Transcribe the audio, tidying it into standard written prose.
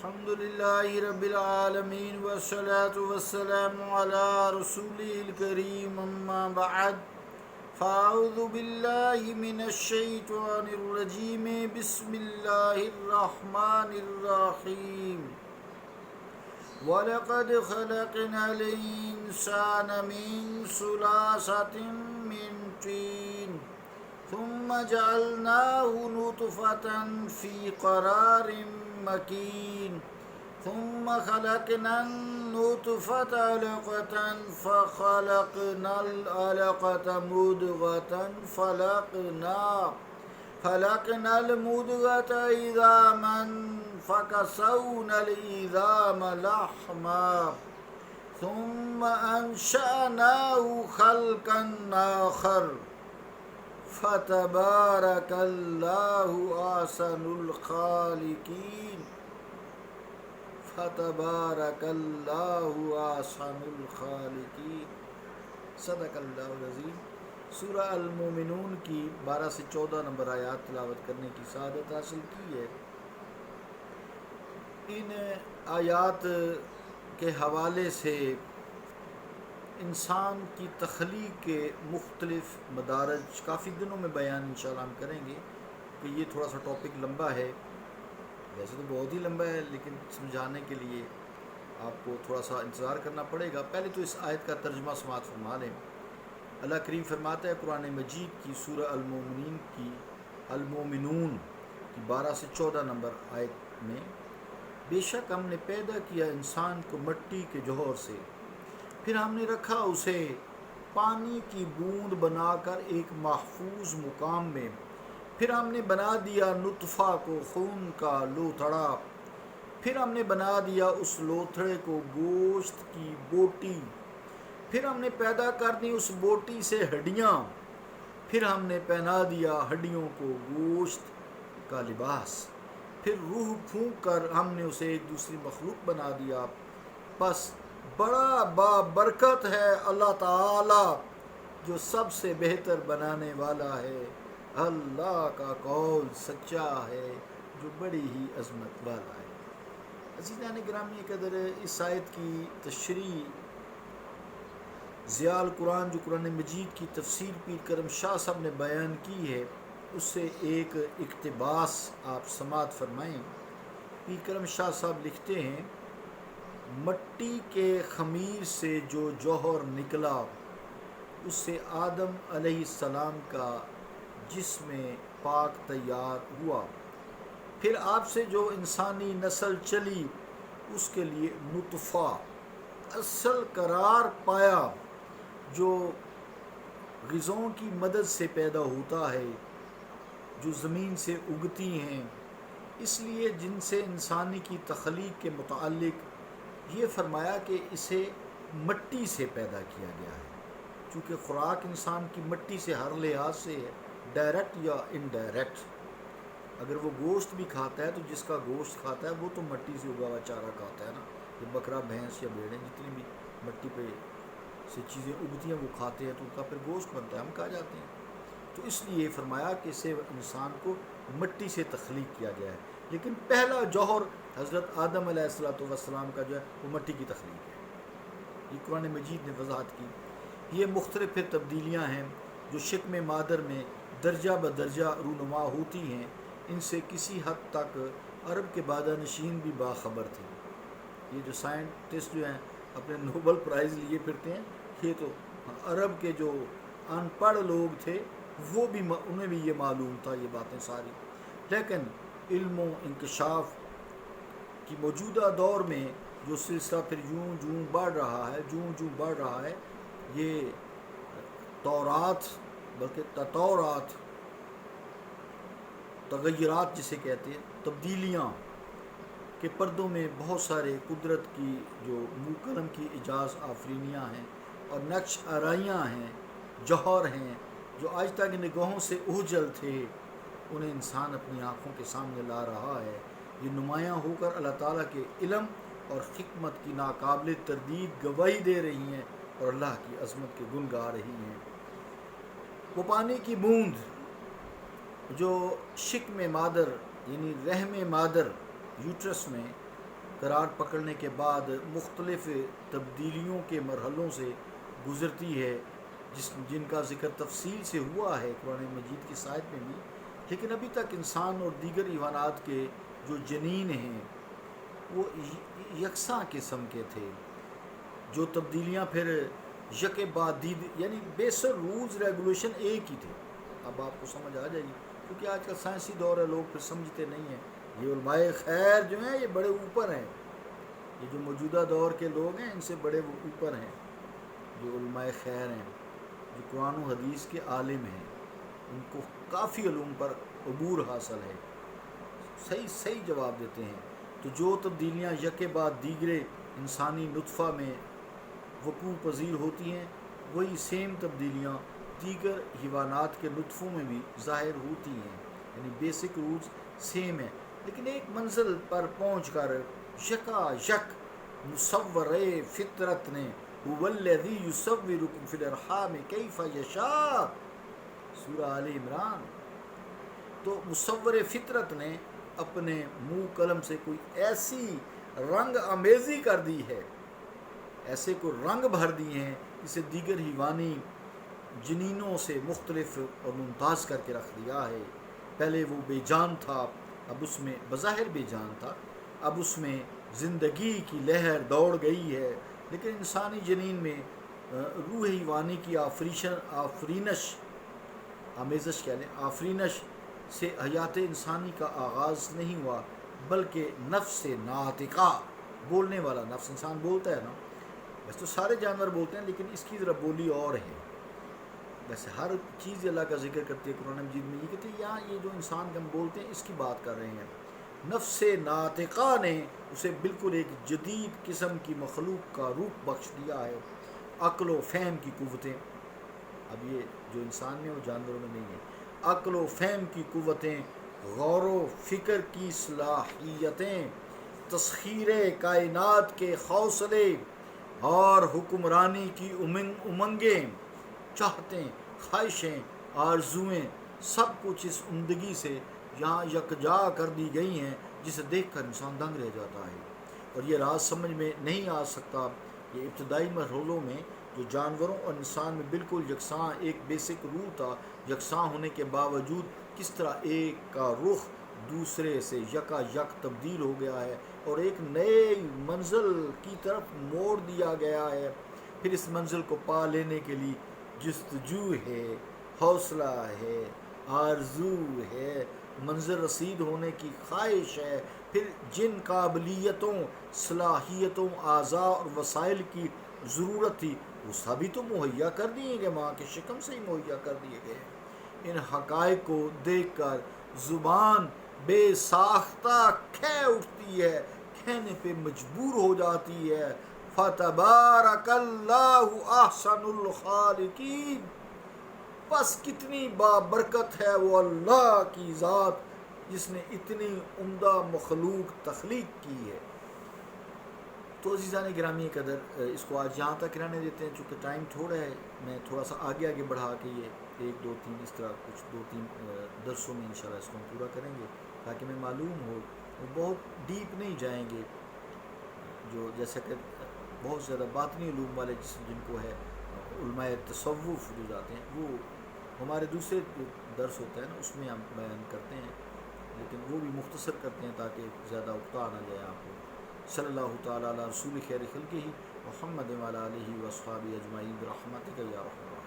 الحمد لله رب العالمين والصلاة والسلام على رسوله الكريم أما بعد فأعوذ بالله من الشيطان الرجيم بسم الله الرحمن الرحيم وَلَقَدْ خَلَقْنَا الْإِنسَانَ مِنْ سُلَالَةٍ مِنْ طِينٍ ثُمَّ جَعَلْنَاهُ نُطْفَةً فِي قَرَارٍ مَكِينٍ ثُمَّ خَلَقْنَا النُّطْفَةَ عَلَقَةً فَخَلَقْنَا الْعَلَقَةَ مُضْغَةً فَخَلَقْنَا الْمُضْغَةَ عِظَامًا فَكَسَوْنَا الْعِظَامَ لَحْمًا ثُمَّ أَنشَأْنَاهُ خَلْقًا آخَرَ فَتَبَارَكَ اللَّهُ أَحْسَنُ الْخَالِقِينَ فتبارک اللہ احسن الخالقین۔ صدق اللہ العظیم۔ سورہ المومنون کی 12 سے 14 نمبر آیات تلاوت کرنے کی سعادت حاصل کی ہے۔ ان آیات کے حوالے سے انسان کی تخلیق کے مختلف مدارج کافی دنوں میں بیان انشاءاللہ ہم کریں گے کہ یہ تھوڑا سا ٹاپک لمبا ہے، ویسے تو بہت ہی لمبا ہے لیکن سمجھانے کے لیے آپ کو تھوڑا سا انتظار کرنا پڑے گا۔ پہلے تو اس آیت کا ترجمہ سماعت فرما لیں۔ اللہ کریم فرماتا ہے قرآن مجید کی سورہ المومنون کی 12 سے 14 نمبر آیت میں، بے شک ہم نے پیدا کیا انسان کو مٹی کے جوہر سے، پھر ہم نے رکھا اسے پانی کی بوند بنا کر ایک محفوظ مقام میں، پھر ہم نے بنا دیا نطفہ کو خون کا لوتھڑا، پھر ہم نے بنا دیا اس لوتھڑے کو گوشت کی بوٹی، پھر ہم نے پیدا کر دی اس بوٹی سے ہڈیاں، پھر ہم نے پہنا دیا ہڈیوں کو گوشت کا لباس، پھر روح پھونک کر ہم نے اسے ایک دوسری مخلوق بنا دیا۔ پس بڑا بابرکت ہے اللہ تعالی جو سب سے بہتر بنانے والا ہے، اللہ کا قول سچا ہے جو بڑی ہی عظمت والا ہے۔ عزیزان گرامی قدر، اس آیت کی تشریح ضیاء القرآن جو قرآن مجید کی تفسیر پیر کرم شاہ صاحب نے بیان کی ہے، اس سے ایک اقتباس آپ سماعت فرمائیں۔ پیر کرم شاہ صاحب لکھتے ہیں، مٹی کے خمیر سے جو جوہر نکلا اس سے آدم علیہ السلام کا جسم پاک تیار ہوا، پھر آپ سے جو انسانی نسل چلی اس کے لیے نطفہ اصل قرار پایا جو غذاؤں کی مدد سے پیدا ہوتا ہے، جو زمین سے اگتی ہیں۔ اس لیے جن سے انسانی کی تخلیق کے متعلق یہ فرمایا کہ اسے مٹی سے پیدا کیا گیا ہے، چونکہ خوراک انسان کی مٹی سے ہر لحاظ سے ہے، ڈائریکٹ یا انڈائریکٹ۔ اگر وہ گوشت بھی کھاتا ہے تو جس کا گوشت کھاتا ہے وہ تو مٹی سے اگا ہوا چارہ کھاتا ہے نا، یہ بکرا بھینس یا بھیڑیں جتنی بھی مٹی پہ سے چیزیں اگتی ہیں وہ کھاتے ہیں تو ان کا پھر گوشت بنتا ہے، ہم کھا جاتے ہیں۔ تو اس لیے فرمایا کہ اسے انسان کو مٹی سے تخلیق کیا گیا ہے، لیکن پہلا جوہر حضرت آدم علیہ السلام کا جو ہے وہ مٹی کی تخلیق ہے۔ یہ قرآن مجید نے وضاحت کی۔ یہ مختلف پھر تبدیلیاں ہیں جو شکم مادر میں درجہ بدرجہ رونما ہوتی ہیں، ان سے کسی حد تک عرب کے بادانشین بھی باخبر تھے۔ یہ جو سائنٹسٹ جو ہیں اپنے نوبل پرائز لیے پھرتے ہیں، یہ تو عرب کے جو ان پڑھ لوگ تھے وہ بھی انہیں بھی یہ معلوم تھا یہ باتیں ساری، لیکن علم و انکشاف کی موجودہ دور میں جو سلسلہ پھر جوں بڑھ رہا ہے، یہ تورات بلکہ تطورات، تغیرات جسے کہتے ہیں، تبدیلیاں کے پردوں میں بہت سارے قدرت کی جو منہ قلم کی اعجاز آفرینیاں ہیں اور نقش آرائیاں ہیں، جوہر ہیں جو آج تک نگاہوں سے اوجھل تھے، انہیں انسان اپنی آنکھوں کے سامنے لا رہا ہے۔ یہ نمایاں ہو کر اللہ تعالیٰ کے علم اور حکمت کی ناقابل تردید گواہی دے رہی ہیں اور اللہ کی عظمت کے گن گا رہی ہیں۔ وہ پانی کی بوند جو شکم مادر یعنی رحم مادر یوٹرس میں قرار پکڑنے کے بعد مختلف تبدیلیوں کے مرحلوں سے گزرتی ہے، جن کا ذکر تفصیل سے ہوا ہے قرآن مجید کی آیت میں بھی، لیکن ابھی تک انسان اور دیگر حیوانات کے جو جنین ہیں وہ یکساں قسم کے تھے. جو تبدیلیاں پھر یک بعد دید، یعنی بیسر رولز ریگولیشن ایک ہی تھے. اب آپ کو سمجھ آ جائے گی، کیونکہ آج کا سائنسی دور ہے، لوگ پھر سمجھتے نہیں ہیں. یہ علماء خیر جو ہیں یہ بڑے اوپر ہیں، یہ جو موجودہ دور کے لوگ ہیں ان سے بڑے وہ اوپر ہیں. جو علماء خیر ہیں، جو قرآن و حدیث کے عالم ہیں، ان کو کافی علوم پر عبور حاصل ہے، صحیح جواب دیتے ہیں. تو جو تبدیلیاں یک بعد دیگرے انسانی نطفہ میں وقوع پذیر ہوتی ہیں، وہی سیم تبدیلیاں دیگر حیوانات کے نطفوں میں بھی ظاہر ہوتی ہیں. یعنی بیسک رولز سیم ہیں، لیکن ایک منزل پر پہنچ کر یکا یک مصور فطرت نے هو الذی یصورکم فی الارحام کیف یشاء، سورہ آل عمران. تو مصور فطرت نے اپنے منہ قلم سے کوئی ایسی رنگ آمیزی کر دی ہے، ایسے کو رنگ بھر دیے ہیں جسے دیگر حیوانی جنینوں سے مختلف اور ممتاز کر کے رکھ دیا ہے. پہلے وہ بے جان تھا، اب اس میں بظاہر بے جان تھا، اب اس میں زندگی کی لہر دوڑ گئی ہے. لیکن انسانی جنین میں روح حیوانی کی آفرینش سے حیات انسانی کا آغاز نہیں ہوا، بلکہ نفس ناطقہ، بولنے والا نفس. انسان بولتا ہے نا، ویسے تو سارے جانور بولتے ہیں لیکن اس کی ذرا بولی اور ہے. ویسے ہر چیز اللہ کا ذکر کرتی ہے قرآن مجید میں، یہ کہتے ہیں یہاں یہ جو انسان ہم بولتے ہیں اس کی بات کر رہے ہیں. نفس ناطقہ نے اسے بالکل ایک جدید قسم کی مخلوق کا روپ بخش دیا ہے. عقل و فہم کی قوتیں، اب یہ جو انسان میں وہ جانوروں میں نہیں ہے، عقل و فہم کی قوتیں، غور و فکر کی صلاحیتیں، تسخیر کائنات کے حوصلے اور حکمرانی کی امنگیں، چاہتیں، خواہشیں، آرزوئیں، سب کچھ اس عمدگی سے یہاں یکجا کر دی گئی ہیں جسے دیکھ کر انسان دنگ رہ جاتا ہے. اور یہ راز سمجھ میں نہیں آ سکتا. یہ ابتدائی مرحلوں میں جو جانوروں اور انسان میں بالکل یکساں ایک بیسک رول تھا، یکساں ہونے کے باوجود کس طرح ایک کا رخ دوسرے سے یکا یک تبدیل ہو گیا ہے اور ایک نئے منزل کی طرف موڑ دیا گیا ہے. پھر اس منزل کو پا لینے کے لیے جستجو ہے، حوصلہ ہے، آرزو ہے، منزل رسید ہونے کی خواہش ہے. پھر جن قابلیتوں، صلاحیتوں، اعضاء اور وسائل کی ضرورت تھی وہ سبھی تو مہیا کر دیے گئے، ماں کے شکم سے ہی مہیا کر دیے گئے. ان حقائق کو دیکھ کر زبان بے ساختہ کہہ اٹھتی ہے، کہنے پہ مجبور ہو جاتی ہے، فَتَبَارَكَ اللَّهُ أَحْسَنُ الْخَالِقِينَ، بس کتنی بابرکت ہے وہ اللہ کی ذات جس نے اتنی عمدہ مخلوق تخلیق کی ہے. تو عزیزان گرامی قدر، اس کو آج یہاں تک رہنے دیتے ہیں، چونکہ ٹائم تھوڑا ہے. میں تھوڑا سا آگے بڑھا کے یہ 1 2 3 اس طرح کچھ 2 3 درسوں میں انشاءاللہ اس کو ہم پورا کریں گے تاکہ میں معلوم ہو. وہ بہت ڈیپ نہیں جائیں گے، جو جیسا کہ بہت زیادہ باطنی علوم والے جن کو ہے علماء تصوف جو جاتے ہیں، وہ ہمارے دوسرے درس ہوتا ہے نا اس میں ہم بیان کرتے ہیں، لیکن وہ بھی مختصر کرتے ہیں تاکہ زیادہ اکتا نہ جائے آپ کو. صلی اللہ تعالیٰ علی رسول خیر خلقہ محمد وعلی آلہ و اصحابہ اجمعین برحمتک یا رحمن.